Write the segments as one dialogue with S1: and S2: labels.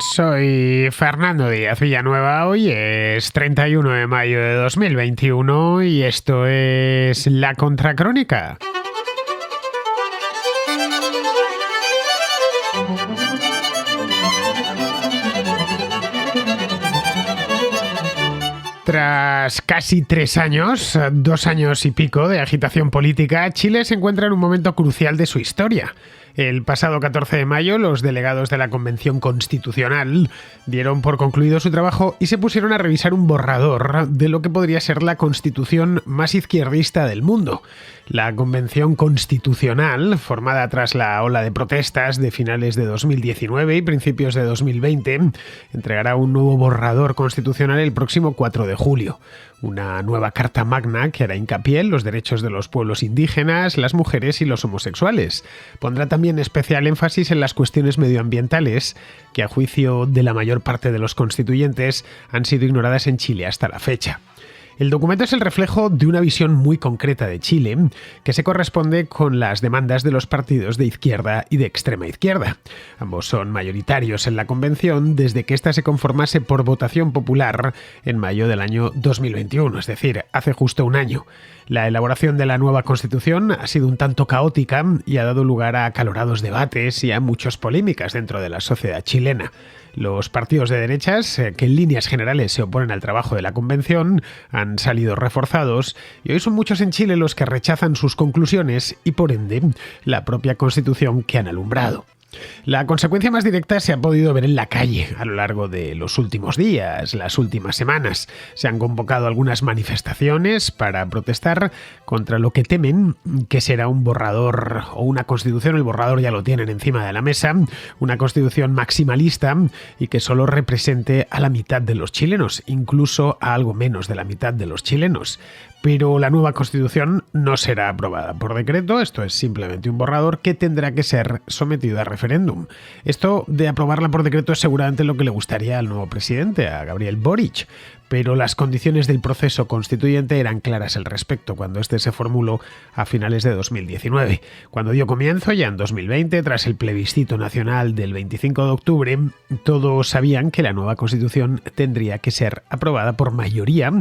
S1: Soy Fernando Díaz Villanueva, hoy es 31 de mayo de 2021 y esto es La Contracrónica. Tras casi 3 años, 2 años y pico de agitación política, Chile se encuentra en un momento crucial de su historia. El pasado 14 de mayo, los delegados de la Convención Constitucional dieron por concluido su trabajo y se pusieron a revisar un borrador de lo que podría ser la constitución más izquierdista del mundo. La Convención Constitucional, formada tras la ola de protestas de finales de 2019 y principios de 2020, entregará un nuevo borrador constitucional el próximo 4 de julio. Una nueva Carta Magna que hará hincapié en los derechos de los pueblos indígenas, las mujeres y los homosexuales. Pondrá también especial énfasis en las cuestiones medioambientales, que a juicio de la mayor parte de los constituyentes han sido ignoradas en Chile hasta la fecha. El documento es el reflejo de una visión muy concreta de Chile, que se corresponde con las demandas de los partidos de izquierda y de extrema izquierda. Ambos son mayoritarios en la convención desde que ésta se conformase por votación popular en mayo del año 2021, es decir, hace justo un año. La elaboración de la nueva Constitución ha sido un tanto caótica y ha dado lugar a acalorados debates y a muchas polémicas dentro de la sociedad chilena. Los partidos de derechas, que en líneas generales se oponen al trabajo de la Convención, han salido reforzados y hoy son muchos en Chile los que rechazan sus conclusiones y, por ende, la propia Constitución que han alumbrado. La consecuencia más directa se ha podido ver en la calle a lo largo de los últimos días, las últimas semanas. Se han convocado algunas manifestaciones para protestar contra lo que temen que será un borrador o una constitución, el borrador ya lo tienen encima de la mesa, una constitución maximalista y que solo represente a la mitad de los chilenos, incluso a algo menos de la mitad de los chilenos. Pero la nueva Constitución no será aprobada por decreto, esto es simplemente un borrador que tendrá que ser sometido a referéndum. Esto de aprobarla por decreto es seguramente lo que le gustaría al nuevo presidente, a Gabriel Boric, pero las condiciones del proceso constituyente eran claras al respecto cuando este se formuló a finales de 2019. Cuando dio comienzo, ya en 2020, tras el plebiscito nacional del 25 de octubre, todos sabían que la nueva Constitución tendría que ser aprobada por mayoría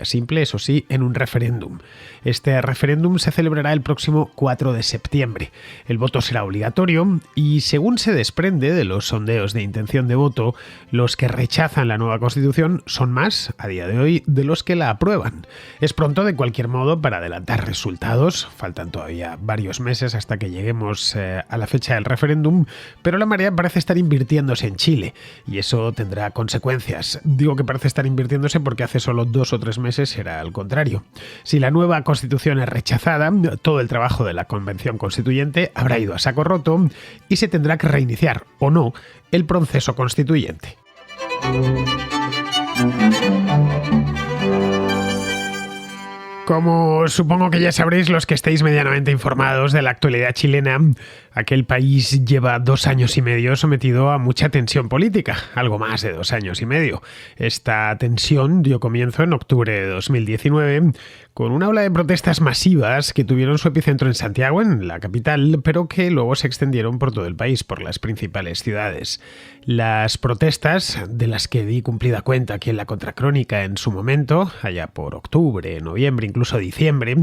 S1: simple, eso sí, en un referéndum. Este referéndum se celebrará el próximo 4 de septiembre. El voto será obligatorio y, según se desprende de los sondeos de intención de voto, los que rechazan la nueva Constitución son más a día de hoy de los que la aprueban. Es pronto de cualquier modo para adelantar resultados, faltan todavía varios meses hasta que lleguemos a la fecha del referéndum, pero la marea parece estar invirtiéndose en Chile y eso tendrá consecuencias. Digo que parece estar invirtiéndose porque hace solo 2 o 3 meses era al contrario. Si la nueva Constitución es rechazada, todo el trabajo de la Convención Constituyente habrá ido a saco roto y se tendrá que reiniciar o no el proceso constituyente. Como supongo que ya sabréis los que estéis medianamente informados de la actualidad chilena, aquel país lleva 2 años y medio sometido a mucha tensión política, algo más de 2 años y medio. Esta tensión dio comienzo en octubre de 2019 con una ola de protestas masivas que tuvieron su epicentro en Santiago, en la capital, pero que luego se extendieron por todo el país, por las principales ciudades. Las protestas, de las que di cumplida cuenta aquí en La Contracrónica en su momento, allá por octubre, noviembre, incluso diciembre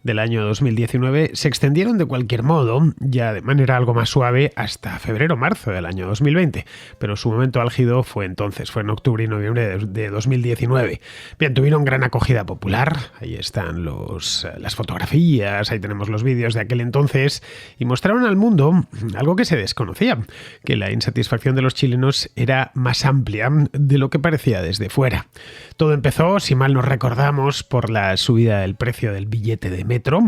S1: del año 2019, se extendieron de cualquier modo, ya de manera algo más suave, hasta febrero-marzo del año 2020, pero su momento álgido fue entonces, fue en octubre y noviembre de 2019. Bien, tuvieron gran acogida popular, ahí están las fotografías, ahí tenemos los vídeos de aquel entonces, y mostraron al mundo algo que se desconocía, que la insatisfacción de los chilenos era más amplia de lo que parecía desde fuera. Todo empezó, si mal nos recordamos, por la subida del precio del billete de metro,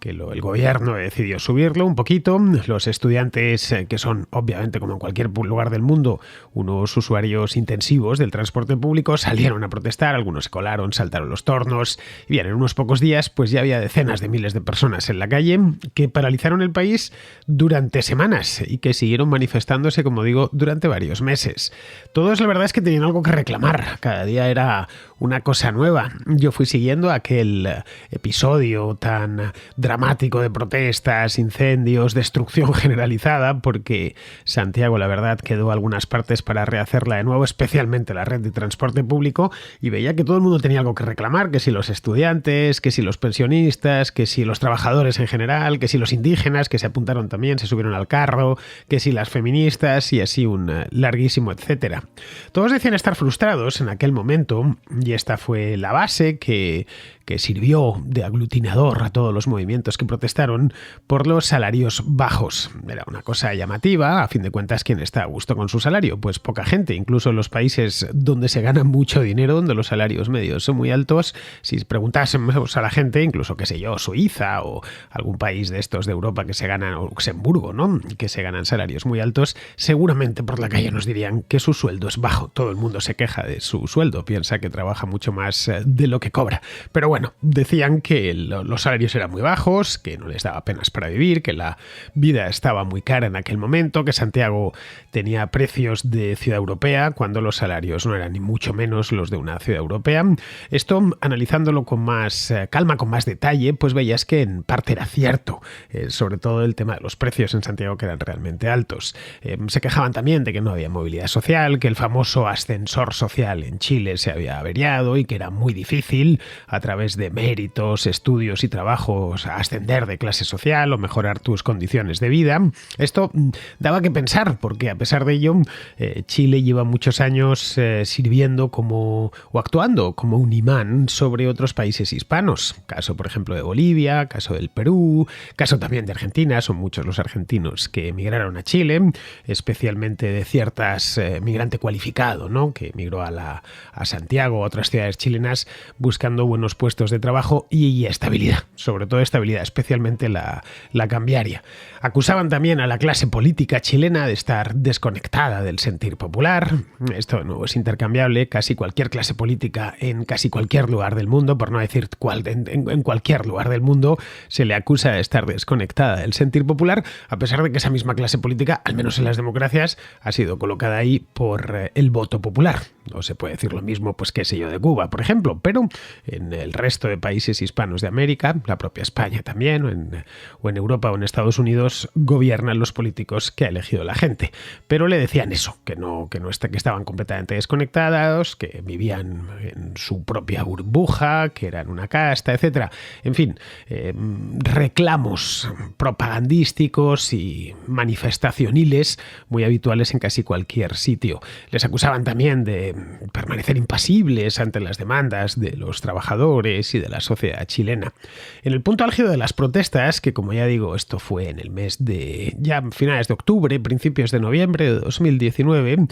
S1: que el gobierno decidió subirlo un poquito. Los estudiantes, que son obviamente como en cualquier lugar del mundo unos usuarios intensivos del transporte público, salieron a protestar, algunos se colaron, saltaron los tornos, y bien, en unos pocos días pues ya había decenas de miles de personas en la calle que paralizaron el país durante semanas y que siguieron manifestándose, como digo, durante varios meses. Todos la verdad es que tenían algo que reclamar, cada día era una cosa nueva. Yo fui siguiendo aquel episodio tan dramático de protestas, incendios, destrucción generalizada, porque Santiago, la verdad, quedó algunas partes para rehacerla de nuevo, especialmente la red de transporte público, y veía que todo el mundo tenía algo que reclamar, que si los estudiantes, que si los pensionistas, que si los trabajadores en general, que si los indígenas, que se apuntaron también, se subieron al carro, que si las feministas, y así un larguísimo etcétera. Todos decían estar frustrados en aquel momento, y esta fue la base que sirvió de aglutinador a todos los movimientos que protestaron por los salarios bajos. Era una cosa llamativa, a fin de cuentas, ¿quién está a gusto con su salario? Pues poca gente, incluso en los países donde se gana mucho dinero, donde los salarios medios son muy altos. Si preguntásemos a la gente, incluso, qué sé yo, Suiza o algún país de estos de Europa que se ganan, o Luxemburgo, ¿no?, que se ganan salarios muy altos, seguramente por la calle nos dirían que su sueldo es bajo. Todo el mundo se queja de su sueldo, piensa que trabaja mucho más de lo que cobra. Pero bueno, decían que los salarios eran muy bajos, que no les daba apenas para vivir, que la vida estaba muy cara en aquel momento, que Santiago tenía precios de ciudad europea cuando los salarios no eran ni mucho menos los de una ciudad europea. Esto, analizándolo con más calma, con más detalle, pues veías que en parte era cierto, sobre todo el tema de los precios en Santiago, que eran realmente altos. Se quejaban también de que no había movilidad social, que el famoso ascensor social en Chile se había averiado y que era muy difícil, a través de méritos, estudios y trabajos, ascender de clase social o mejorar tus condiciones de vida. Esto daba que pensar, porque a pesar de ello, Chile lleva muchos años sirviendo o actuando como un imán sobre otros países hispanos. Caso, por ejemplo, de Bolivia, caso del Perú, caso también de Argentina. Son muchos los argentinos que emigraron a Chile, especialmente de ciertas migrante cualificado, ¿no?, que emigró a Santiago o a otras ciudades chilenas buscando buenos puestos de trabajo y estabilidad, sobre todo estabilidad, especialmente la cambiaria. Acusaban también a la clase política chilena de estar desconectada del sentir popular. Esto de nuevo es intercambiable. Casi cualquier clase política en casi cualquier lugar del mundo, por no decir en cualquier lugar del mundo, se le acusa de estar desconectada del sentir popular, a pesar de que esa misma clase política, al menos en las democracias, ha sido colocada ahí por el voto popular. No se puede decir lo mismo, pues qué sé yo, de Cuba, por ejemplo, pero en el resto de países hispanos de América, la propia España también, o en Europa o en Estados Unidos, gobiernan los políticos que ha elegido la gente. Pero le decían eso, que estaban completamente desconectados, que vivían en su propia burbuja, que eran una casta, etcétera. En fin, reclamos propagandísticos y manifestacioniles muy habituales en casi cualquier sitio. Les acusaban también de permanecer impasibles ante las demandas de los trabajadores y de la sociedad chilena. En el punto álgido de las protestas, que como ya digo, esto fue en el mes de ya finales de octubre, principios de noviembre de 2019,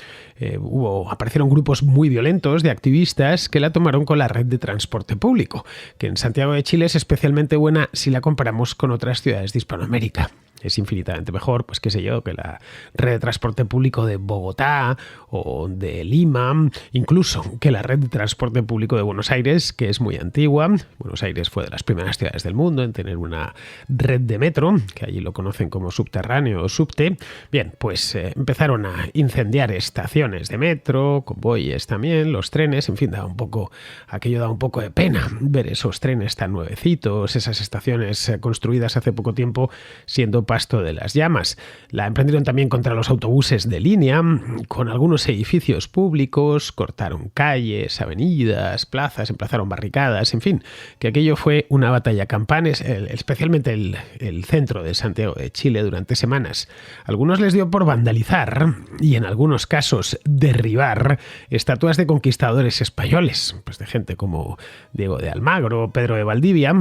S1: aparecieron grupos muy violentos de activistas que la tomaron con la red de transporte público, que en Santiago de Chile es especialmente buena si la comparamos con otras ciudades de Hispanoamérica. Es infinitamente mejor, pues qué sé yo, que la red de transporte público de Bogotá o de Lima, incluso que la red de transporte público de Buenos Aires, que es muy antigua. Buenos Aires fue de las primeras ciudades del mundo en tener una red de metro, que allí lo conocen como subterráneo o subte. Bien, pues empezaron a incendiar estaciones de metro, convoyes también, los trenes, en fin, aquello da un poco de pena ver esos trenes tan nuevecitos, esas estaciones construidas hace poco tiempo siendo pasto de las llamas. La emprendieron también contra los autobuses de línea, con algunos edificios públicos, cortaron calles, avenidas, plazas, emplazaron barricadas, en fin, que aquello fue una batalla campal, especialmente el centro de Santiago de Chile durante semanas. A algunos les dio por vandalizar y en algunos casos derribar estatuas de conquistadores españoles, pues de gente como Diego de Almagro, Pedro de Valdivia,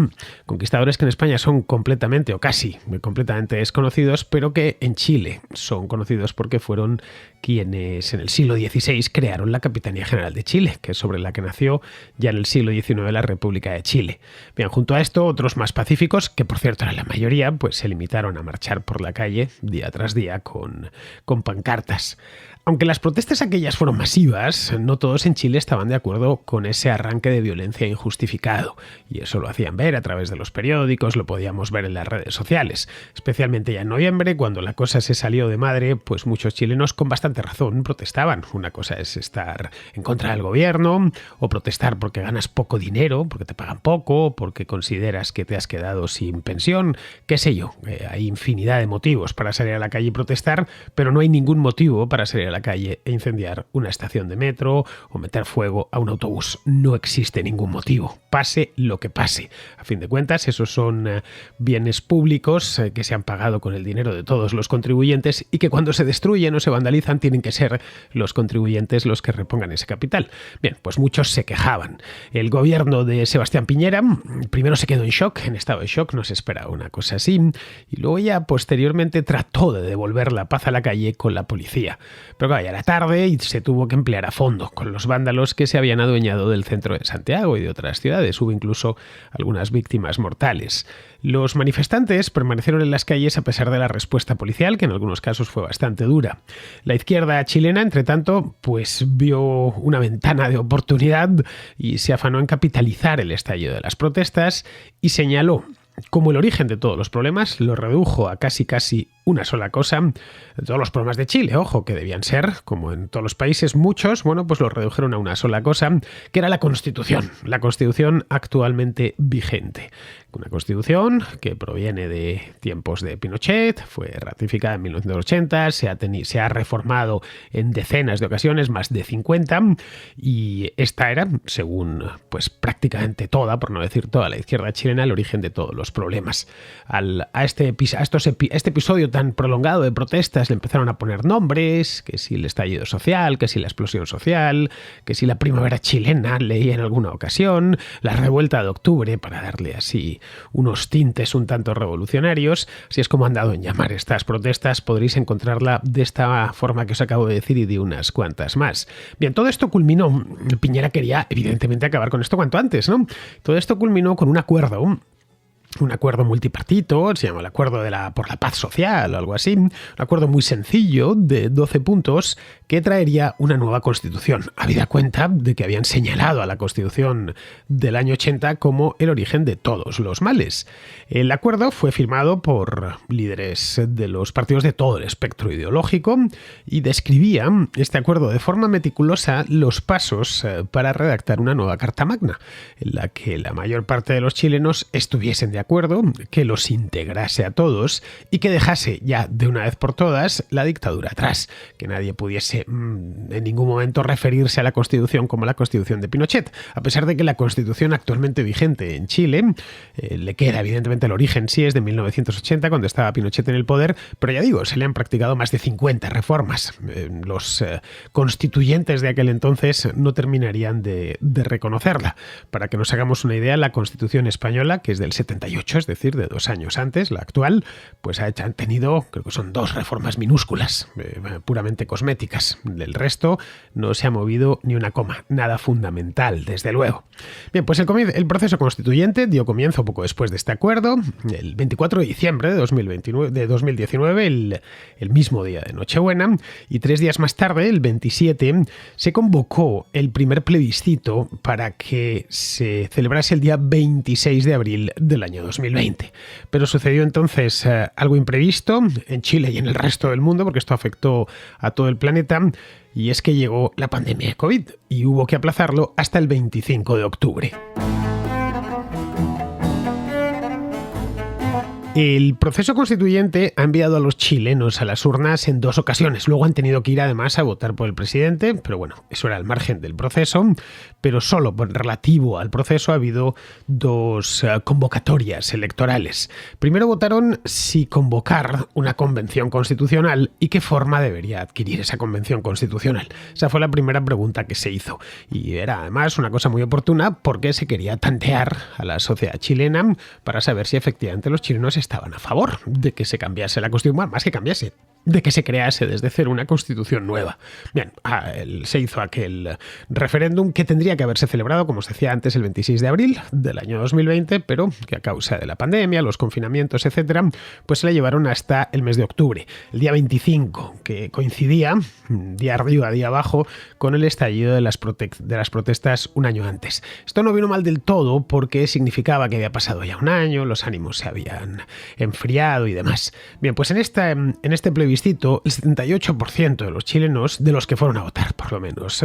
S1: conquistadores que en España son completamente o casi completamente desconocidos, pero que en Chile son conocidos porque fueron quienes en el siglo XVI crearon la Capitanía General de Chile, que es sobre la que nació ya en el siglo XIX la República de Chile. Bien, junto a esto, otros más pacíficos, que por cierto eran la mayoría, pues se limitaron a marchar por la calle día tras día con pancartas. Aunque las protestas aquellas fueron masivas, no todos en Chile estaban de acuerdo con ese arranque de violencia injustificado, y eso lo hacían ver a través de los periódicos, lo podíamos ver en las redes sociales, especialmente especialmente ya en noviembre, cuando la cosa se salió de madre, pues muchos chilenos con bastante razón protestaban. Una cosa es estar en contra del gobierno o protestar porque ganas poco dinero, porque te pagan poco, porque consideras que te has quedado sin pensión, qué sé yo. Hay infinidad de motivos para salir a la calle y protestar, pero no hay ningún motivo para salir a la calle e incendiar una estación de metro o meter fuego a un autobús. No existe ningún motivo, pase lo que pase. A fin de cuentas, esos son bienes públicos que se han pagado con el dinero de todos los contribuyentes y que cuando se destruyen o se vandalizan tienen que ser los contribuyentes los que repongan ese capital. Bien, pues muchos se quejaban. El gobierno de Sebastián Piñera primero se quedó en shock, en estado de shock, no se esperaba una cosa así, y luego ya posteriormente trató de devolver la paz a la calle con la policía. Pero claro, ya era tarde y se tuvo que emplear a fondo con los vándalos que se habían adueñado del centro de Santiago y de otras ciudades. Hubo incluso algunas víctimas mortales. Los manifestantes permanecieron en las calles a pesar de la respuesta policial, que en algunos casos fue bastante dura. La izquierda chilena, entre tanto, pues vio una ventana de oportunidad y se afanó en capitalizar el estallido de las protestas y señaló como el origen de todos los problemas, lo redujo a casi una sola cosa. Todos los problemas de Chile, ojo, que debían ser, como en todos los países, muchos, bueno, pues los redujeron a una sola cosa, que era la Constitución actualmente vigente. Una Constitución que proviene de tiempos de Pinochet, fue ratificada en 1980, se ha reformado en decenas de ocasiones, más de 50, y esta era, según pues prácticamente toda, por no decir toda la izquierda chilena, el origen de todos los problemas. A este episodio tan prolongado de protestas le empezaron a poner nombres, que si el estallido social, que si la explosión social, que si la primavera chilena, leí en alguna ocasión, la revuelta de octubre, para darle así unos tintes un tanto revolucionarios. Así es como han dado en llamar estas protestas. Podréis encontrarla de esta forma que os acabo de decir y de unas cuantas más. Bien, todo esto culminó, Piñera quería evidentemente acabar con esto cuanto antes, ¿no? Todo esto culminó con un acuerdo multipartito, se llama el Acuerdo por la Paz Social o algo así, un acuerdo muy sencillo de 12 puntos que traería una nueva Constitución, habida cuenta de que habían señalado a la Constitución del año 80 como el origen de todos los males. El acuerdo fue firmado por líderes de los partidos de todo el espectro ideológico y describía este acuerdo de forma meticulosa los pasos para redactar una nueva Carta Magna, en la que la mayor parte de los chilenos estuviesen de acuerdo, que los integrase a todos y que dejase ya de una vez por todas la dictadura atrás, que nadie pudiese en ningún momento referirse a la Constitución como la Constitución de Pinochet, a pesar de que la Constitución actualmente vigente en Chile le queda evidentemente el origen, sí es de 1980 cuando estaba Pinochet en el poder, pero ya digo, se le han practicado más de 50 reformas. Los constituyentes de aquel entonces no terminarían de reconocerla. Para que nos hagamos una idea, la Constitución española, que es del 78, es decir, de 2 años antes, la actual, pues han tenido, creo que son 2 reformas minúsculas, puramente cosméticas. Del resto no se ha movido ni una coma, nada fundamental, desde luego. Bien, pues el proceso constituyente dio comienzo poco después de este acuerdo, el 24 de diciembre de 2019, el mismo día de Nochebuena, y 3 días más tarde, el 27, se convocó el primer plebiscito para que se celebrase el día 26 de abril del año 2020. Pero sucedió entonces algo imprevisto en Chile y en el resto del mundo, porque esto afectó a todo el planeta, y es que llegó la pandemia de COVID y hubo que aplazarlo hasta el 25 de octubre. El proceso constituyente ha enviado a los chilenos a las urnas en 2 ocasiones. Luego han tenido que ir además a votar por el presidente, pero bueno, eso era al margen del proceso. Pero solo relativo al proceso ha habido 2 convocatorias electorales. Primero votaron si convocar una convención constitucional y qué forma debería adquirir esa convención constitucional. Esa fue la primera pregunta que se hizo. Y era además una cosa muy oportuna porque se quería tantear a la sociedad chilena para saber si efectivamente los chilenos estaban a favor de que se cambiase la Constitución, más que cambiase, de que se crease desde cero una constitución nueva. Bien, se hizo aquel referéndum que tendría que haberse celebrado, como os decía antes, el 26 de abril del año 2020, pero que a causa de la pandemia, los confinamientos, etcétera, pues se la llevaron hasta el mes de octubre, el día 25, que coincidía día arriba, día abajo, con el estallido de las protestas un año antes. Esto no vino mal del todo porque significaba que había pasado ya un año, los ánimos se habían enfriado y demás. Bien, pues en este plebiscito, el 78% de los chilenos, de los que fueron a votar por lo menos,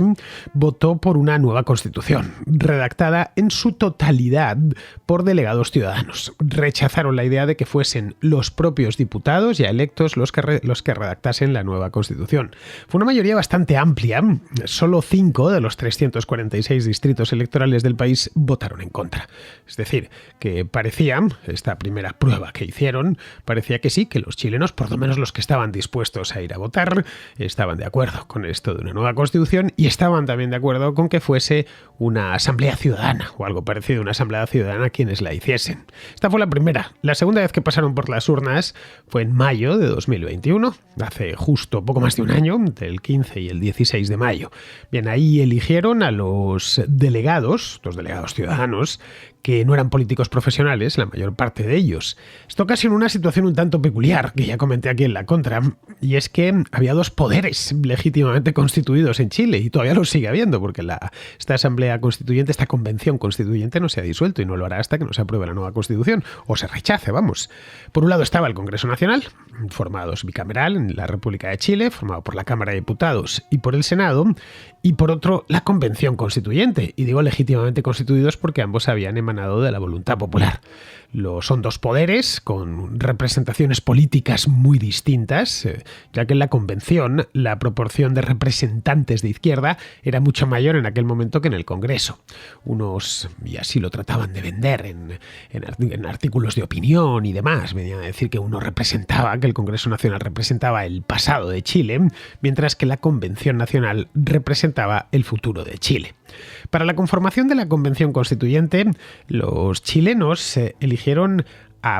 S1: votó por una nueva constitución, redactada en su totalidad por delegados ciudadanos. Rechazaron la idea de que fuesen los propios diputados ya electos los que redactasen la nueva constitución. Fue una mayoría bastante amplia, solo 5 de los 346 distritos electorales del país votaron en contra. Es decir, que parecía, esta primera prueba que hicieron, parecía que sí, que los chilenos, por lo menos los que estaban dispuestos a ir a votar, estaban de acuerdo con esto de una nueva constitución y estaban también de acuerdo con que fuese una asamblea ciudadana o algo parecido a una asamblea ciudadana quienes la hiciesen. Esta fue la primera. La segunda vez que pasaron por las urnas fue en mayo de 2021, hace justo poco más de un año, entre el 15 y el 16 de mayo. Bien, ahí eligieron a los delegados ciudadanos, que no eran políticos profesionales, la mayor parte de ellos. Esto casi en una situación un tanto peculiar, que ya comenté aquí en la contra, y es que había dos poderes legítimamente constituidos en Chile, y todavía los sigue habiendo, porque esta asamblea constituyente, esta convención constituyente no se ha disuelto y no lo hará hasta que no se apruebe la nueva constitución, o se rechace, vamos. Por un lado estaba el Congreso Nacional, formado bicameral en la República de Chile, formado por la Cámara de Diputados y por el Senado, y por otro la Convención Constituyente, y digo legítimamente constituidos porque ambos habían emanado de la voluntad popular. Son dos poderes con representaciones políticas muy distintas, ya que en la Convención la proporción de representantes de izquierda era mucho mayor en aquel momento que en el Congreso. Unos, y así lo trataban de vender en artículos de opinión y demás, venían a decir que que el Congreso Nacional representaba el pasado de Chile, mientras que la Convención Nacional representaba el futuro de Chile. Para la conformación de la Convención Constituyente, los chilenos eligieron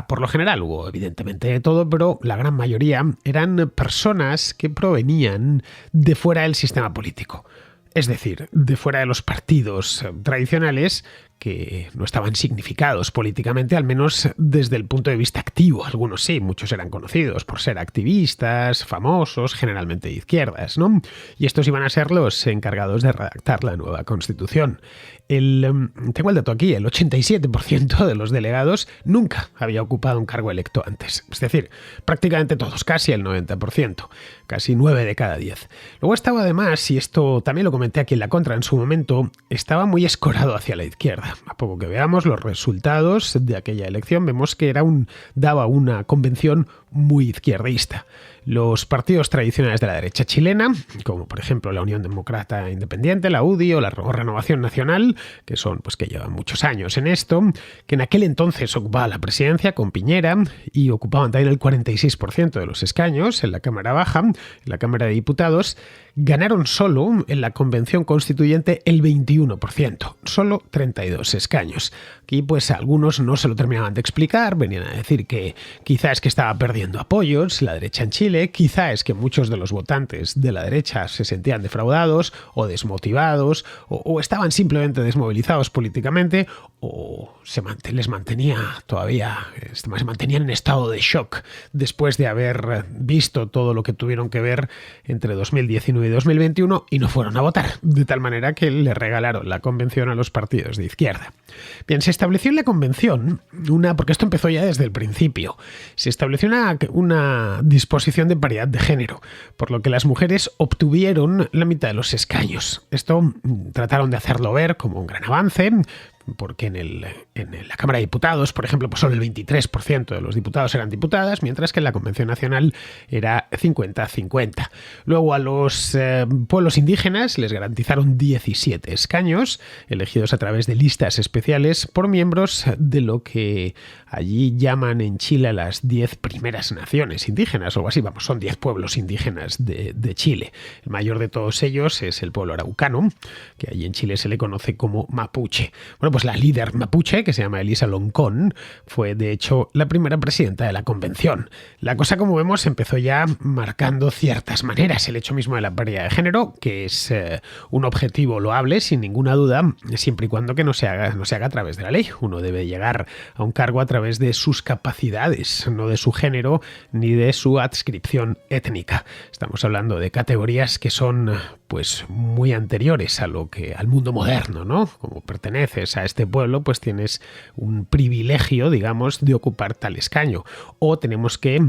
S1: por lo general, hubo evidentemente de todo, pero la gran mayoría eran personas que provenían de fuera del sistema político. Es decir, de fuera de los partidos tradicionales que no estaban significados políticamente, al menos desde el punto de vista activo. Algunos sí, muchos eran conocidos por ser activistas, famosos, generalmente de izquierdas, ¿no? Y estos iban a ser los encargados de redactar la nueva Constitución. Tengo el dato aquí, el 87% de los delegados nunca había ocupado un cargo electo antes. Es decir, prácticamente todos, casi el 90%, casi 9 de cada 10. Luego estaba además, y esto también lo comenté aquí en la contra en su momento, estaba muy escorado hacia la izquierda. A poco que veamos los resultados de aquella elección, vemos que daba una convención muy izquierdista. Los partidos tradicionales de la derecha chilena, como por ejemplo la Unión Demócrata Independiente, la UDI o la Renovación Nacional, que son que llevan muchos años en esto, que en aquel entonces ocupaba la presidencia con Piñera y ocupaban también el 46% de los escaños en la Cámara Baja, en la Cámara de Diputados, ganaron solo en la Convención Constituyente el 21%, solo 32 escaños. Aquí pues algunos no se lo terminaban de explicar, venían a decir que quizá es que estaba perdiendo apoyos la derecha en Chile, quizá es que muchos de los votantes de la derecha se sentían defraudados o desmotivados o estaban simplemente desmovilizados políticamente o se mantenían en estado de shock después de haber visto todo lo que tuvieron que ver entre 2019 y 2021 y no fueron a votar, de tal manera que le regalaron la convención a los partidos de izquierda. Bien, se estableció en la convención porque esto empezó ya desde el principio, se estableció una disposición de paridad de género, por lo que las mujeres obtuvieron la mitad de los escaños. Esto trataron de hacerlo ver como un gran avance, porque en la Cámara de Diputados, por ejemplo, pues solo el 23% de los diputados eran diputadas, mientras que en la Convención Nacional era 50-50. Luego a los pueblos indígenas les garantizaron 17 escaños, elegidos a través de listas especiales por miembros de lo que allí llaman en Chile las 10 primeras naciones indígenas, o algo así, son 10 pueblos indígenas de Chile. El mayor de todos ellos es el pueblo araucano, que allí en Chile se le conoce como mapuche. Bueno, pues la líder mapuche, que se llama Elisa Loncón, fue de hecho la primera presidenta de la convención. La cosa, como vemos, empezó ya marcando ciertas maneras. El hecho mismo de la paridad de género, que es un objetivo loable, sin ninguna duda, siempre y cuando que no se haga a través de la ley. Uno debe llegar a un cargo a través de sus capacidades, no de su género ni de su adscripción étnica. Estamos hablando de categorías que son pues muy anteriores al mundo moderno, ¿no? Como perteneces a este pueblo, pues tienes un privilegio, digamos, de ocupar tal escaño. O tenemos que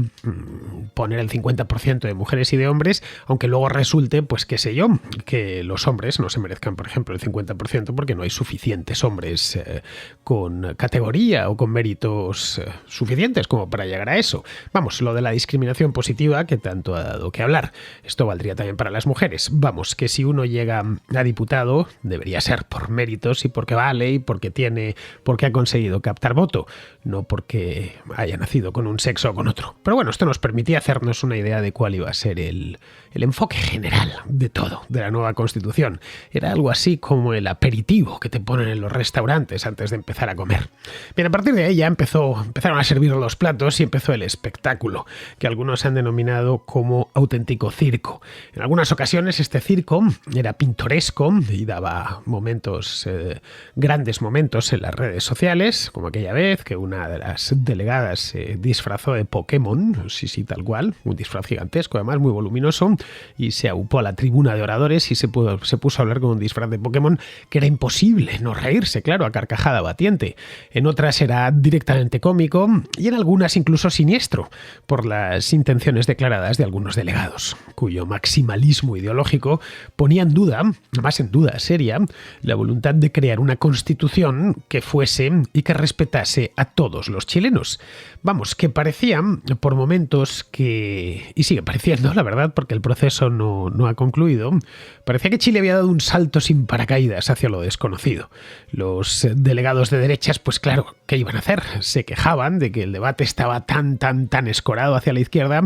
S1: poner el 50% de mujeres y de hombres, aunque luego resulte, pues qué sé yo, que los hombres no se merezcan, por ejemplo, el 50% porque no hay suficientes hombres con categoría o con méritos suficientes como para llegar a eso. Vamos, lo de la discriminación positiva que tanto ha dado que hablar. Esto valdría también para las mujeres. Vamos, que si uno llega a diputado, debería ser por méritos y porque vale y porque ha conseguido captar voto, no porque haya nacido con un sexo o con otro. Pero bueno, esto nos permitía hacernos una idea de cuál iba a ser el enfoque general de todo, de la nueva Constitución. Era algo así como el aperitivo que te ponen en los restaurantes antes de empezar a comer. Bien, a partir de ahí ya empezaron a servir los platos y empezó el espectáculo, que algunos han denominado como auténtico circo. En algunas ocasiones este circo era pintoresco y daba grandes momentos en las redes sociales, como aquella vez que una de las delegadas se disfrazó de Pokémon, sí, tal cual, un disfraz gigantesco, además muy voluminoso, y se aupó a la tribuna de oradores y se puso a hablar con un disfraz de Pokémon que era imposible no reírse, claro, a carcajada batiente. En otras era directamente cómico y en algunas incluso siniestro, por las intenciones declaradas de algunos delegados, cuyo maximalismo ideológico ponía en duda, más en duda seria, la voluntad de crear una constitución que fuese y que respetase a todos los chilenos. Vamos, que parecía por momentos y sigue pareciendo, la verdad, porque el proceso no ha concluido, parecía que Chile había dado un salto sin paracaídas hacia lo desconocido. Los delegados de derechas, pues claro, ¿qué iban a hacer? Se quejaban de que el debate estaba tan escorado hacia la izquierda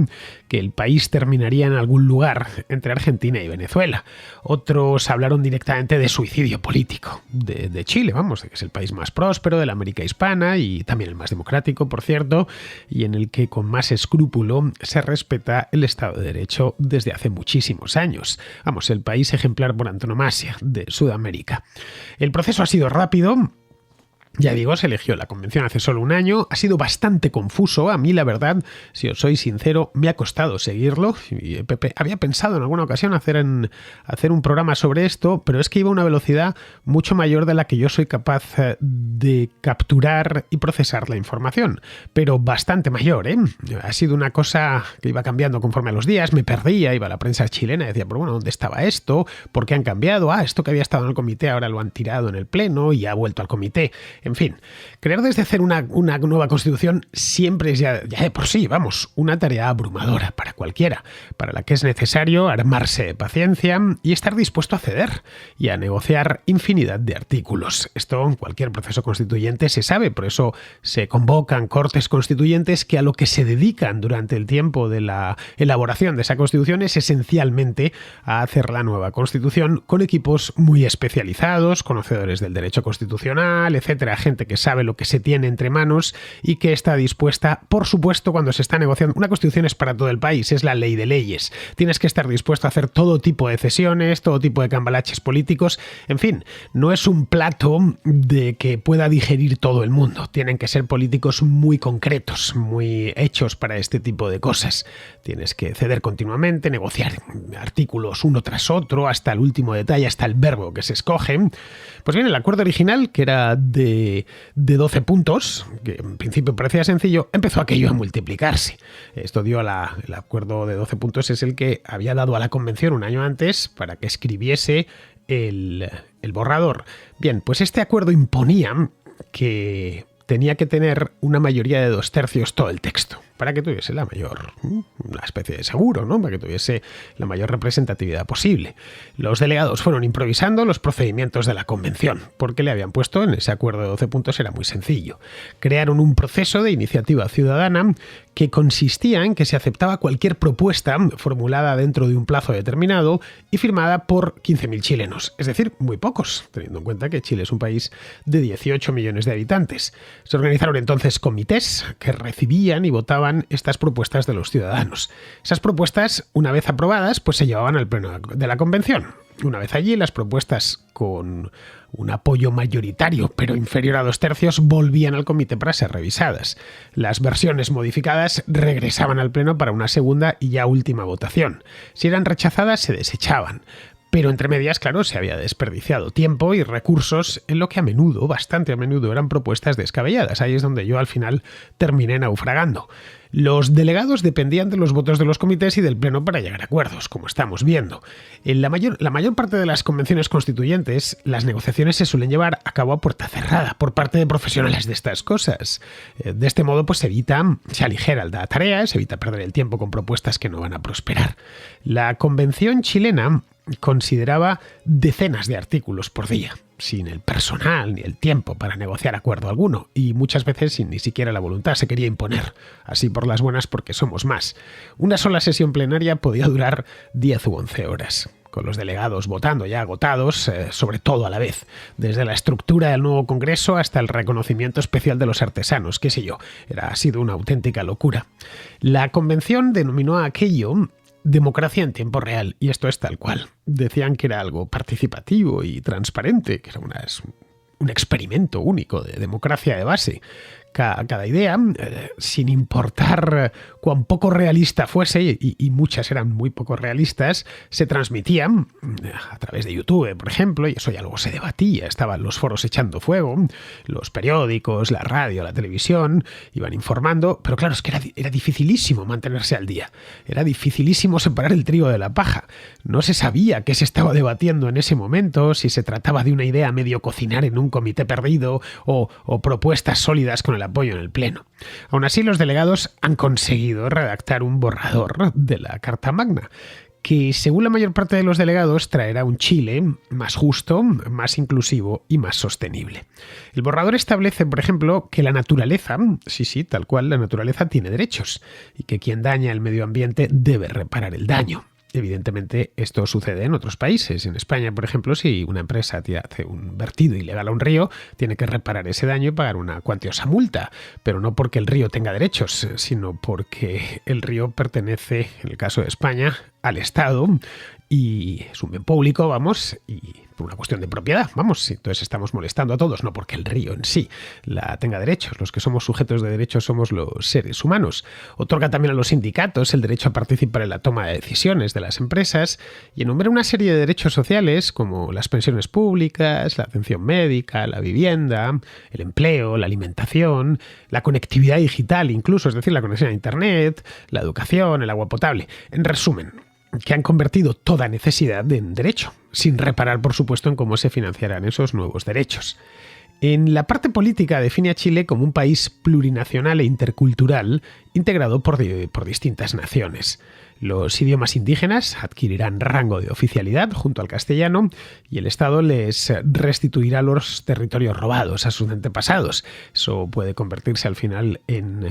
S1: que el país terminaría en algún lugar entre Argentina y Venezuela. Otros hablaron directamente de suicidio político de Chile, vamos, de que es el país más próspero de la América hispana y también el más democrático, por cierto, y en el que con más escrúpulo se respeta el Estado de Derecho desde hace muchísimos años. Vamos, el país ejemplar por antonomasia de Sudamérica. El proceso ha sido rápido. Ya digo, se eligió la convención hace solo un año, ha sido bastante confuso, a mí la verdad, si os soy sincero, me ha costado seguirlo. Pepe había pensado en alguna ocasión hacer un programa sobre esto, pero es que iba a una velocidad mucho mayor de la que yo soy capaz de capturar y procesar la información, pero bastante mayor, ¿eh? Ha sido una cosa que iba cambiando conforme a los días, me perdía, iba a la prensa chilena y decía, pero bueno, ¿dónde estaba esto? ¿Por qué han cambiado? Esto que había estado en el comité ahora lo han tirado en el pleno y ha vuelto al comité. En fin, crear desde cero una nueva constitución siempre es ya de por sí, vamos, una tarea abrumadora para cualquiera, para la que es necesario armarse de paciencia y estar dispuesto a ceder y a negociar infinidad de artículos. Esto en cualquier proceso constituyente se sabe, por eso se convocan cortes constituyentes que a lo que se dedican durante el tiempo de la elaboración de esa constitución es esencialmente a hacer la nueva constitución con equipos muy especializados, conocedores del derecho constitucional, etcétera, gente que sabe lo que se tiene entre manos y que está dispuesta, por supuesto, cuando se está negociando. Una constitución es para todo el país, es la ley de leyes. Tienes que estar dispuesto a hacer todo tipo de cesiones, todo tipo de cambalaches políticos. En fin, no es un plato de que pueda digerir todo el mundo. Tienen que ser políticos muy concretos, muy hechos para este tipo de cosas. Tienes que ceder continuamente, negociar artículos uno tras otro, hasta el último detalle, hasta el verbo que se escoge. Pues bien, el acuerdo original, que era de 12 puntos, que en principio parecía sencillo, empezó aquello a multiplicarse. Esto dio el acuerdo de 12 puntos, es el que había dado a la convención un año antes para que escribiese el borrador. Bien, pues este acuerdo imponía que tenía que tener una mayoría de 2/3 todo el texto. para que tuviese una especie de seguro, ¿no? Para que tuviese la mayor representatividad posible. Los delegados fueron improvisando los procedimientos de la convención, porque le habían puesto en ese acuerdo de 12 puntos, era muy sencillo. Crearon un proceso de iniciativa ciudadana que consistía en que se aceptaba cualquier propuesta formulada dentro de un plazo determinado y firmada por 15.000 chilenos, es decir, muy pocos, teniendo en cuenta que Chile es un país de 18 millones de habitantes. Se organizaron entonces comités que recibían y votaban estas propuestas de los ciudadanos. Esas propuestas, una vez aprobadas, pues se llevaban al pleno de la convención. Una vez allí, las propuestas con un apoyo mayoritario, pero inferior a 2/3, volvían al comité para ser revisadas. Las versiones modificadas regresaban al pleno para una segunda y ya última votación. Si eran rechazadas, se desechaban. Pero entre medias, claro, se había desperdiciado tiempo y recursos en lo que bastante a menudo, eran propuestas descabelladas. Ahí es donde yo al final terminé naufragando. Los delegados dependían de los votos de los comités y del pleno para llegar a acuerdos, como estamos viendo. En la mayor parte de las convenciones constituyentes, las negociaciones se suelen llevar a cabo a puerta cerrada por parte de profesionales de estas cosas. De este modo, pues se aligera la tarea, se evita perder el tiempo con propuestas que no van a prosperar. La convención chilena consideraba decenas de artículos por día, sin el personal ni el tiempo para negociar acuerdo alguno, y muchas veces sin ni siquiera la voluntad. Se quería imponer, así por las buenas porque somos más. Una sola sesión plenaria podía durar 10 u 11 horas, con los delegados votando ya agotados, sobre todo a la vez, desde la estructura del nuevo Congreso hasta el reconocimiento especial de los artesanos, qué sé yo, ha sido una auténtica locura. La convención denominó a aquello democracia en tiempo real, y esto es tal cual. Decían que era algo participativo y transparente, que era un experimento único de democracia de base. Cada idea, sin importar cuán poco realista fuese, y muchas eran muy poco realistas, se transmitían a través de YouTube, por ejemplo, y eso ya luego se debatía. Estaban los foros echando fuego, los periódicos, la radio, la televisión, iban informando, pero claro, es que era dificilísimo mantenerse al día. Era dificilísimo separar el trigo de la paja. No se sabía qué se estaba debatiendo en ese momento, si se trataba de una idea a medio cocinar en un comité perdido o propuestas sólidas con el apoyo en el pleno. Aún así, los delegados han conseguido redactar un borrador de la Carta Magna que, según la mayor parte de los delegados, traerá un Chile más justo, más inclusivo y más sostenible. El borrador establece, por ejemplo, que la naturaleza, sí, tal cual, la naturaleza tiene derechos y que quien daña el medio ambiente debe reparar el daño. Evidentemente, esto sucede en otros países. En España, por ejemplo, si una empresa hace un vertido ilegal a un río, tiene que reparar ese daño y pagar una cuantiosa multa. Pero no porque el río tenga derechos, sino porque el río pertenece, en el caso de España, al Estado y es un bien público, y por una cuestión de propiedad, entonces estamos molestando a todos, no porque el río en sí tenga derechos. Los que somos sujetos de derechos somos los seres humanos. Otorga también a los sindicatos el derecho a participar en la toma de decisiones de las empresas y enumera una serie de derechos sociales como las pensiones públicas, la atención médica, la vivienda, el empleo, la alimentación, la conectividad digital incluso, es decir, la conexión a Internet, la educación, el agua potable. En resumen, que han convertido toda necesidad en derecho, sin reparar, por supuesto, en cómo se financiarán esos nuevos derechos. En la parte política define a Chile como un país plurinacional e intercultural integrado por distintas naciones. Los idiomas indígenas adquirirán rango de oficialidad junto al castellano y el Estado les restituirá los territorios robados a sus antepasados. Eso puede convertirse al final en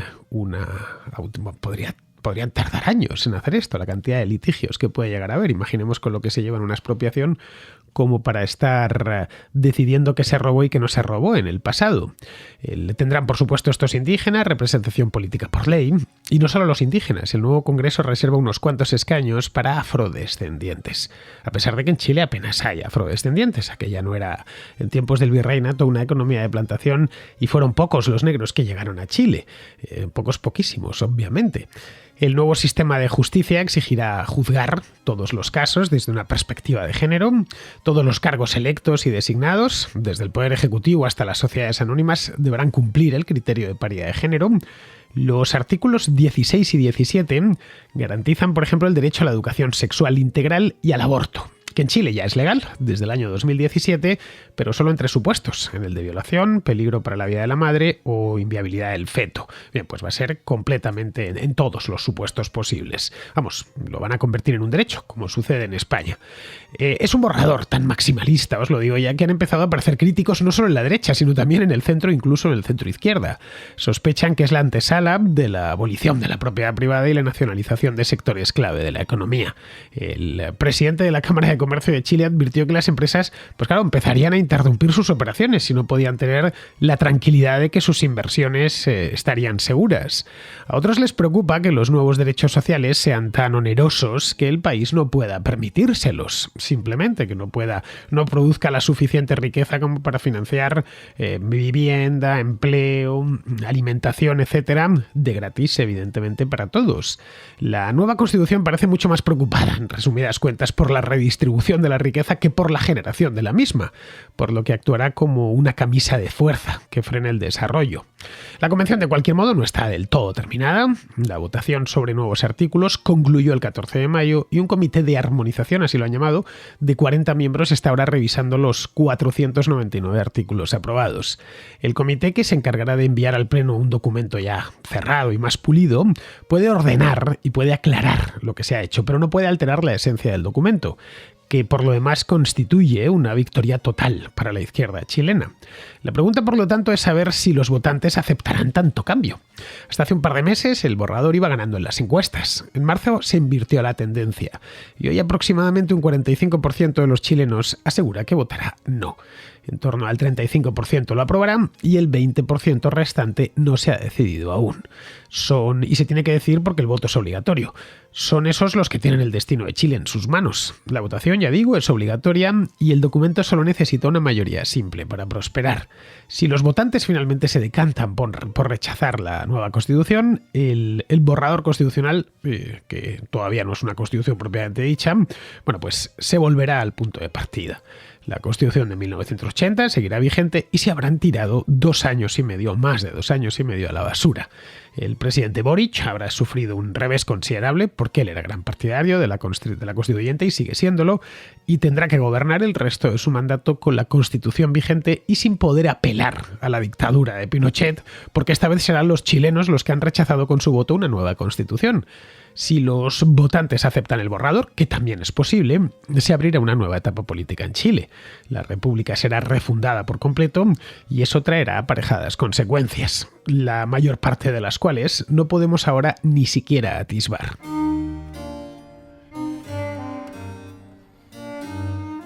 S1: Podrían tardar años en hacer esto, la cantidad de litigios que puede llegar a haber. Imaginemos con lo que se lleva en una expropiación como para estar decidiendo qué se robó y qué no se robó en el pasado. Tendrán, por supuesto, estos indígenas representación política por ley, y no solo los indígenas. El nuevo Congreso reserva unos cuantos escaños para afrodescendientes, a pesar de que en Chile apenas hay afrodescendientes. Aquella no era, en tiempos del virreinato, una economía de plantación y fueron pocos los negros que llegaron a Chile. Poquísimos, obviamente. El nuevo sistema de justicia exigirá juzgar todos los casos desde una perspectiva de género. Todos los cargos electos y designados, desde el Poder Ejecutivo hasta las sociedades anónimas, deberán cumplir el criterio de paridad de género. Los artículos 16 y 17 garantizan, por ejemplo, el derecho a la educación sexual integral y al aborto, que en Chile ya es legal desde el año 2017, pero solo en 3 supuestos, en el de violación, peligro para la vida de la madre o inviabilidad del feto. Bien, pues va a ser completamente en todos los supuestos posibles. Vamos, lo van a convertir en un derecho, como sucede en España. Es un borrador tan maximalista, os lo digo ya, que han empezado a aparecer críticos no solo en la derecha, sino también en el centro, incluso en el centro izquierda. Sospechan que es la antesala de la abolición de la propiedad privada y la nacionalización de sectores clave de la economía. El presidente de la Cámara de Comercio de Chile advirtió que las empresas, pues claro, empezarían a interrumpir sus operaciones si no podían tener la tranquilidad de que sus inversiones estarían seguras. A otros les preocupa que los nuevos derechos sociales sean tan onerosos que el país no pueda permitírselos. Simplemente que no produzca la suficiente riqueza como para financiar vivienda, empleo, alimentación, etcétera, de gratis, evidentemente, para todos. La nueva Constitución parece mucho más preocupada, en resumidas cuentas, por la redistribución de la riqueza que por la generación de la misma, por lo que actuará como una camisa de fuerza que frene el desarrollo. La convención, de cualquier modo, no está del todo terminada. La votación sobre nuevos artículos concluyó el 14 de mayo y un comité de armonización, así lo han llamado, de 40 miembros está ahora revisando los 499 artículos aprobados. El comité, que se encargará de enviar al Pleno un documento ya cerrado y más pulido, puede ordenar y puede aclarar lo que se ha hecho, pero no puede alterar la esencia del documento, que por lo demás constituye una victoria total para la izquierda chilena. La pregunta, por lo tanto, es saber si los votantes aceptarán tanto cambio. Hasta hace un par de meses el borrador iba ganando en las encuestas. En marzo se invirtió la tendencia y hoy aproximadamente un 45% de los chilenos asegura que votará no. En torno al 35% lo aprobarán y el 20% restante no se ha decidido aún. Y se tiene que decir porque el voto es obligatorio. Son esos los que tienen el destino de Chile en sus manos. La votación, ya digo, es obligatoria y el documento solo necesita una mayoría simple para prosperar. Si los votantes finalmente se decantan por rechazar la nueva Constitución, el borrador constitucional, que todavía no es una Constitución propiamente dicha, bueno, pues se volverá al punto de partida. La Constitución de 1980 seguirá vigente y se habrán tirado 2 años y medio, más de 2 años y medio a la basura. El presidente Boric habrá sufrido un revés considerable porque él era gran partidario de la Constituyente y sigue siéndolo, y tendrá que gobernar el resto de su mandato con la Constitución vigente y sin poder apelar a la dictadura de Pinochet, porque esta vez serán los chilenos los que han rechazado con su voto una nueva Constitución. Si los votantes aceptan el borrador, que también es posible, se abrirá una nueva etapa política en Chile. La República será refundada por completo y eso traerá aparejadas consecuencias, la mayor parte de las cuales no podemos ahora ni siquiera atisbar.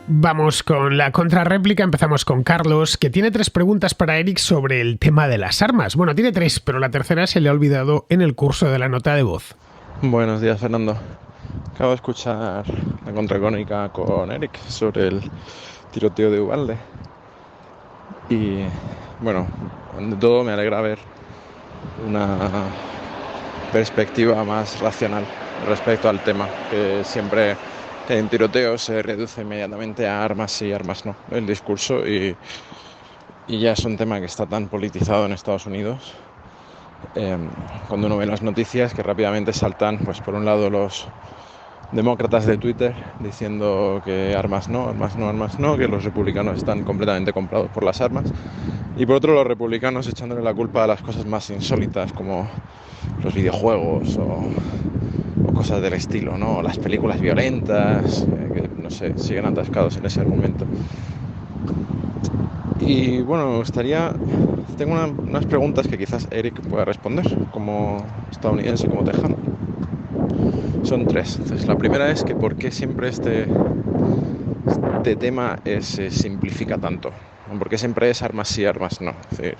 S1: Vamos con la contrarréplica. Empezamos con Carlos, que tiene 3 preguntas para Eric sobre el tema de las armas. Bueno, tiene 3, pero la tercera se le ha olvidado en el curso de la nota de voz.
S2: Buenos días, Fernando. Acabo de escuchar la contracrónica con Eric sobre el tiroteo de Uvalde. Y bueno, de todo me alegra ver una perspectiva más racional respecto al tema, que siempre que hay un tiroteo se reduce inmediatamente a armas sí y armas no, el discurso, y ya es un tema que está tan politizado en Estados Unidos. Cuando uno ve las noticias que rápidamente saltan, pues por un lado los demócratas de Twitter diciendo que armas no, armas no, armas no, que los republicanos están completamente comprados por las armas, y por otro los republicanos echándole la culpa a las cosas más insólitas como los videojuegos o cosas del estilo, ¿no? O las películas violentas, que no sé, siguen atascados en ese argumento. Y bueno, tengo unas preguntas que quizás Eric pueda responder, como estadounidense, como tejano. Son 3. Entonces, la primera es que ¿por qué siempre este tema se simplifica tanto? ¿Por qué siempre es armas sí, armas no? Es decir,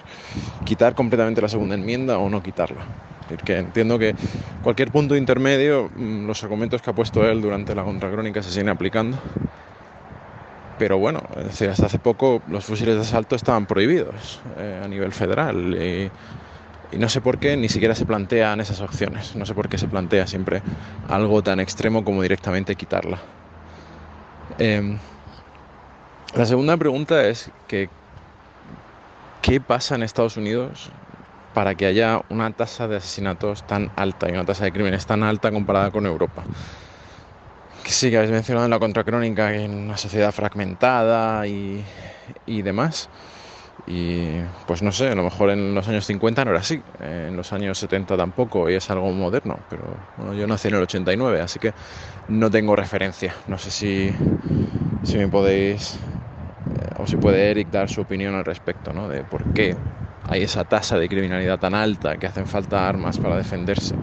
S2: quitar completamente la segunda enmienda o no quitarla. Es decir, que entiendo que cualquier punto intermedio, los argumentos que ha puesto él durante la contracrónica se siguen aplicando. Pero bueno, es decir, hasta hace poco los fusiles de asalto estaban prohibidos a nivel federal y no sé por qué ni siquiera se plantean esas opciones. No sé por qué se plantea siempre algo tan extremo como directamente quitarla. La segunda pregunta es que ¿qué pasa en Estados Unidos para que haya una tasa de asesinatos tan alta y una tasa de crímenes tan alta comparada con Europa? que sí, que habéis mencionado en la contracrónica, en una sociedad fragmentada y demás. Y pues no sé, a lo mejor en los años 50 no era así, en los años 70 tampoco, y es algo moderno, pero bueno, yo nací en el 89, así que no tengo referencia. No sé si me podéis, o si puede Eric dar su opinión al respecto, ¿no? De por qué hay esa tasa de criminalidad tan alta, que hacen falta armas para defenderse.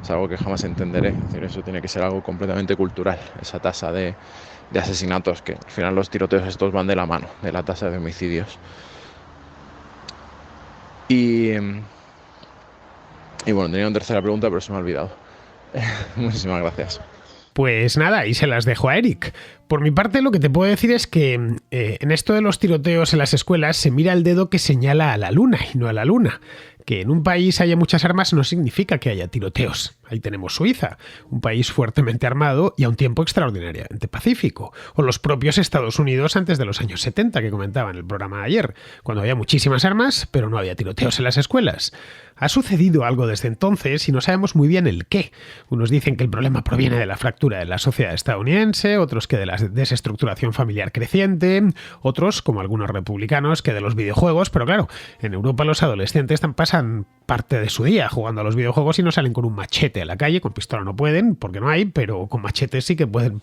S2: Es algo que jamás entenderé. Es decir, eso tiene que ser algo completamente cultural, esa tasa de asesinatos, que al final los tiroteos estos van de la mano de la tasa de homicidios. Y bueno, tenía una tercera pregunta, pero se me ha olvidado. Muchísimas gracias.
S1: Pues nada, ahí se las dejo a Eric. Por mi parte, lo que te puedo decir es que en esto de los tiroteos en las escuelas se mira el dedo que señala a la luna y no a la luna. Que en un país haya muchas armas no significa que haya tiroteos. Ahí tenemos Suiza, un país fuertemente armado y a un tiempo extraordinariamente pacífico. O los propios Estados Unidos antes de los años 70, que comentaba en el programa de ayer, cuando había muchísimas armas, pero no había tiroteos en las escuelas. Ha sucedido algo desde entonces y no sabemos muy bien el qué. Unos dicen que el problema proviene de la fractura de la sociedad estadounidense, otros que de la desestructuración familiar creciente, otros, como algunos republicanos, que de los videojuegos, pero claro, en Europa los adolescentes pasan parte de su día jugando a los videojuegos y no salen con un machete a la calle, con pistola no pueden, porque no hay, pero con machete sí que pueden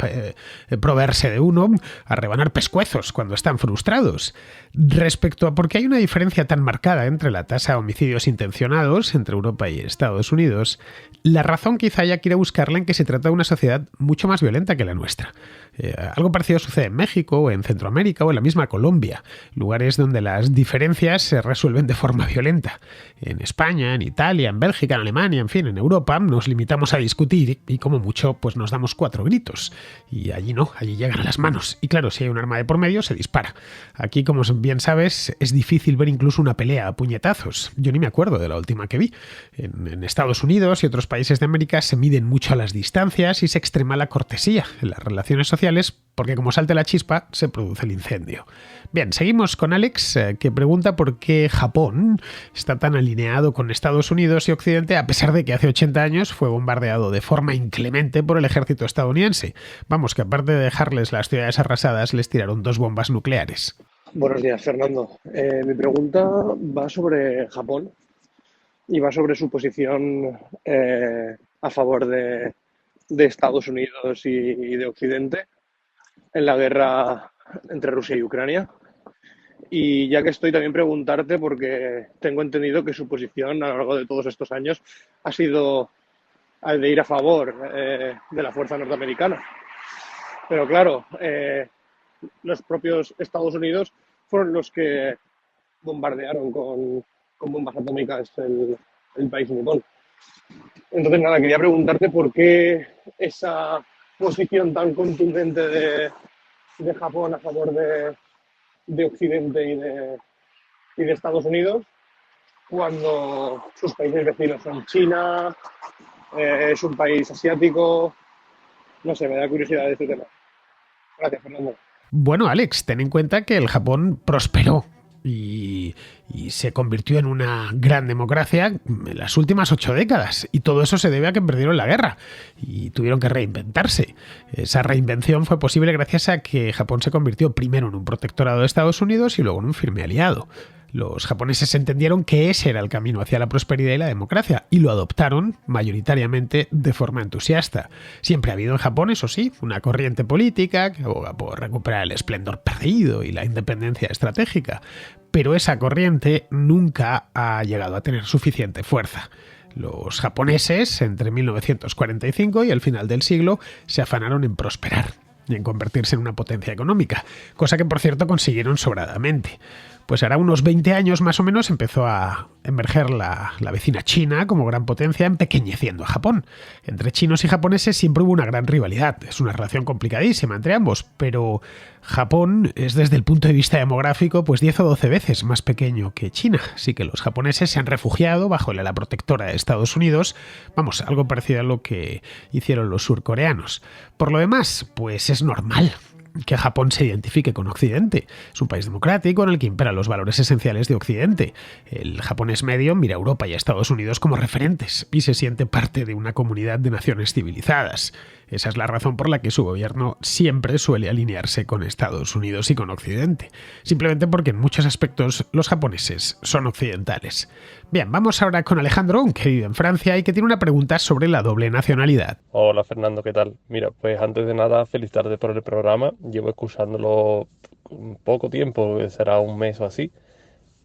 S1: proveerse de uno a rebanar pescuezos cuando están frustrados. Respecto a por qué hay una diferencia tan marcada entre la tasa de homicidios intencionados entre Europa y Estados Unidos, la razón quizá haya que ir a buscarla en que se trata de una sociedad mucho más violenta que la nuestra. Algo parecido sucede en México, o en Centroamérica, o en la misma Colombia, lugares donde las diferencias se resuelven de forma violenta. En España, en Italia, en Bélgica, en Alemania, en fin, en Europa, nos limitamos a discutir y como mucho pues nos damos 4 gritos. Y allí no, allí llegan las manos. Y claro, si hay un arma de por medio, se dispara. Aquí, como bien sabes, es difícil ver incluso una pelea a puñetazos. Yo ni me acuerdo de la última que vi. En Estados Unidos y otros países de América se miden mucho a las distancias y se extrema la cortesía en las relaciones sociales, porque como salte la chispa, se produce el incendio. Bien, seguimos con Alex, que pregunta por qué Japón está tan alineado con Estados Unidos y Occidente, a pesar de que hace 80 años fue bombardeado de forma inclemente por el ejército estadounidense. Vamos, que aparte de dejarles las ciudades arrasadas, les tiraron 2 bombas nucleares.
S3: Buenos días, Fernando. Mi pregunta va sobre Japón y va sobre su posición a favor de Estados Unidos y de Occidente en la guerra entre Rusia y Ucrania. Y ya que estoy, también preguntarte, porque tengo entendido que su posición a lo largo de todos estos años ha sido de ir a favor de la fuerza norteamericana. Pero claro, los propios Estados Unidos fueron los que bombardearon con bombas atómicas el país nipón. Entonces, nada, quería preguntarte por qué esa posición tan contundente de Japón a favor de Occidente y de Estados Unidos, cuando sus países vecinos son China, es un país asiático. No sé, me da curiosidad de este tema. Gracias, Fernando.
S1: Bueno, Alex, ten en cuenta que el Japón prosperó y se convirtió en una gran democracia en las últimas 8 décadas. Y todo eso se debe a que perdieron la guerra y tuvieron que reinventarse. Esa reinvención fue posible gracias a que Japón se convirtió primero en un protectorado de Estados Unidos y luego en un firme aliado. Los japoneses entendieron que ese era el camino hacia la prosperidad y la democracia y lo adoptaron mayoritariamente de forma entusiasta. Siempre ha habido en Japón, eso sí, una corriente política que aboga por recuperar el esplendor perdido y la independencia estratégica, pero esa corriente nunca ha llegado a tener suficiente fuerza. Los japoneses, entre 1945 y el final del siglo, se afanaron en prosperar y en convertirse en una potencia económica, cosa que por cierto consiguieron sobradamente. Pues hará unos 20 años más o menos empezó a emerger la vecina China como gran potencia, empequeñeciendo a Japón. Entre chinos y japoneses siempre hubo una gran rivalidad. Es una relación complicadísima entre ambos, pero Japón es desde el punto de vista demográfico pues 10 o 12 veces más pequeño que China. Así que los japoneses se han refugiado bajo la ala protectora de Estados Unidos. Vamos, algo parecido a lo que hicieron los surcoreanos. Por lo demás, pues es normal que Japón se identifique con Occidente. Es un país democrático en el que imperan los valores esenciales de Occidente. El japonés medio mira a Europa y a Estados Unidos como referentes y se siente parte de una comunidad de naciones civilizadas. Esa es la razón por la que su gobierno siempre suele alinearse con Estados Unidos y con Occidente, simplemente porque en muchos aspectos los japoneses son occidentales. Bien, vamos ahora con Alejandro, que vive en Francia y que tiene una pregunta sobre la doble nacionalidad.
S4: Hola Fernando, ¿qué tal? Mira, pues antes de nada felicitarte por el programa. Llevo escuchándolo un poco tiempo, será un mes o así,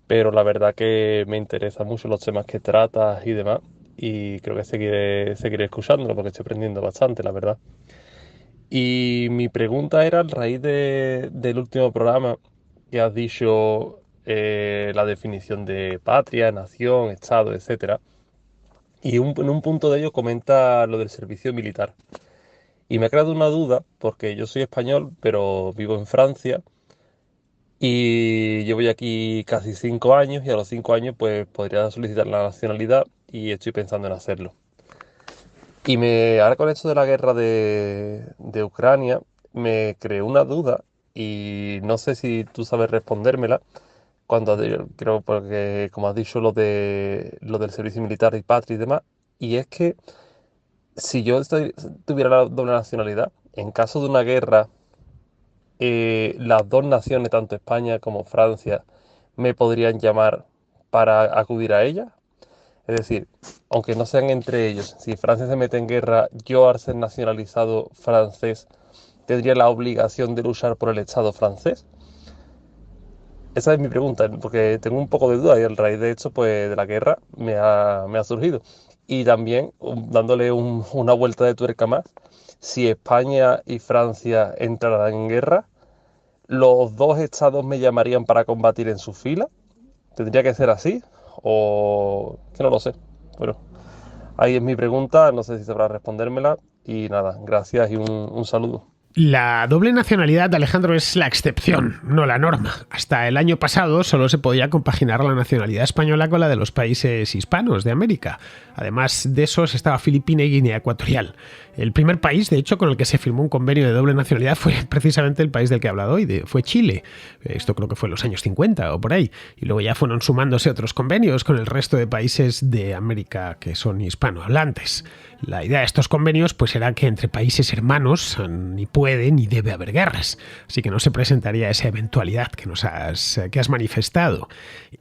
S4: pero la verdad que me interesan mucho los temas que tratas y demás, y creo que seguiré escuchándolo porque estoy aprendiendo bastante, la verdad. Y mi pregunta era a raíz del último programa que has dicho la definición de patria, nación, estado, etcétera. Y en un punto de ello comenta lo del servicio militar. Y me ha creado una duda porque yo soy español, pero vivo en Francia y llevo ya aquí casi 5 años y a los 5 años pues podría solicitar la nacionalidad y estoy pensando en hacerlo. Ahora con esto de la guerra de Ucrania me creó una duda y no sé si tú sabes respondérmela creo porque como has dicho lo del servicio militar y patria y demás, y es que si tuviera la doble nacionalidad, en caso de una guerra, las dos naciones, tanto España como Francia, me podrían llamar para acudir a ella. Es decir, aunque no sean entre ellos, si Francia se mete en guerra, yo al ser nacionalizado francés, tendría la obligación de luchar por el Estado francés. Esa es mi pregunta, porque tengo un poco de duda y a raíz de esto, pues de la guerra, me ha surgido. Y también, dándole una vuelta de tuerca más, si España y Francia entraran en guerra, ¿los dos estados me llamarían para combatir en su fila? ¿Tendría que ser así? O que no lo sé. Bueno, ahí es mi pregunta, no sé si sabrás respondérmela. Y nada, gracias y un saludo.
S1: La doble nacionalidad, Alejandro, es la excepción, no la norma. Hasta el año pasado solo se podía compaginar la nacionalidad española con la de los países hispanos de América. Además de esos estaba Filipinas y Guinea Ecuatorial. El primer país, de hecho, con el que se firmó un convenio de doble nacionalidad fue precisamente el país del que he hablado hoy, fue Chile. Esto creo que fue en los años 50 o por ahí. Y luego ya fueron sumándose otros convenios con el resto de países de América que son hispanohablantes. La idea de estos convenios pues era que entre países hermanos ni puede ni debe haber guerras, así que no se presentaría esa eventualidad que has manifestado.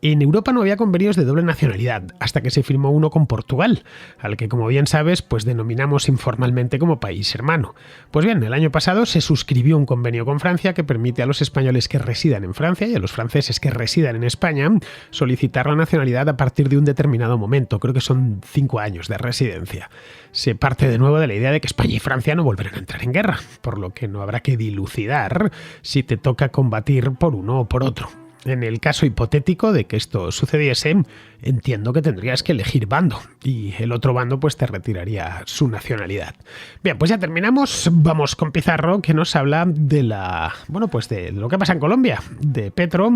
S1: En Europa no había convenios de doble nacionalidad hasta que se firmó uno con Portugal, al que, como bien sabes, pues denominamos informalmente como país hermano. Pues bien, el año pasado se suscribió un convenio con Francia que permite a los españoles que residan en Francia y a los franceses que residan en España solicitar la nacionalidad a partir de un determinado momento. Creo que son 5 años de residencia. Se parte de nuevo de la idea de que España y Francia no volverán a entrar en guerra, por lo que no habrá que dilucidar si te toca combatir por uno o por otro. En el caso hipotético de que esto sucediese, entiendo que tendrías que elegir bando y el otro bando pues te retiraría su nacionalidad. Bien, pues ya terminamos. Vamos con Pizarro, que nos habla de de lo que pasa en Colombia, de Petro,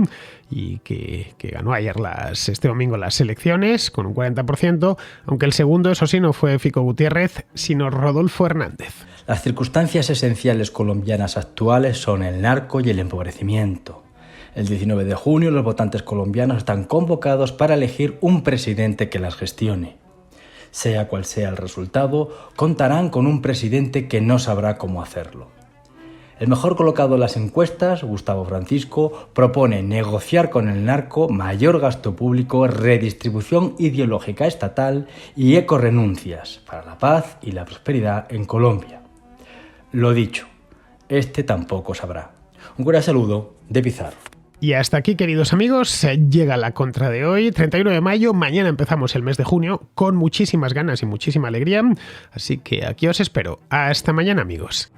S1: y que ganó ayer este domingo las elecciones con un 40%, aunque el segundo, eso sí, no fue Fico Gutiérrez, sino Rodolfo Hernández.
S5: Las circunstancias esenciales colombianas actuales son el narco y el empobrecimiento. El 19 de junio los votantes colombianos están convocados para elegir un presidente que las gestione. Sea cual sea el resultado, contarán con un presidente que no sabrá cómo hacerlo. El mejor colocado en las encuestas, Gustavo Francisco, propone negociar con el narco, mayor gasto público, redistribución ideológica estatal y ecorenuncias para la paz y la prosperidad en Colombia. Lo dicho, este tampoco sabrá. Un cordial saludo de Pizarro.
S1: Y hasta aquí, queridos amigos, llega la contra de hoy, 31 de mayo, mañana empezamos el mes de junio con muchísimas ganas y muchísima alegría, así que aquí os espero. Hasta mañana, amigos.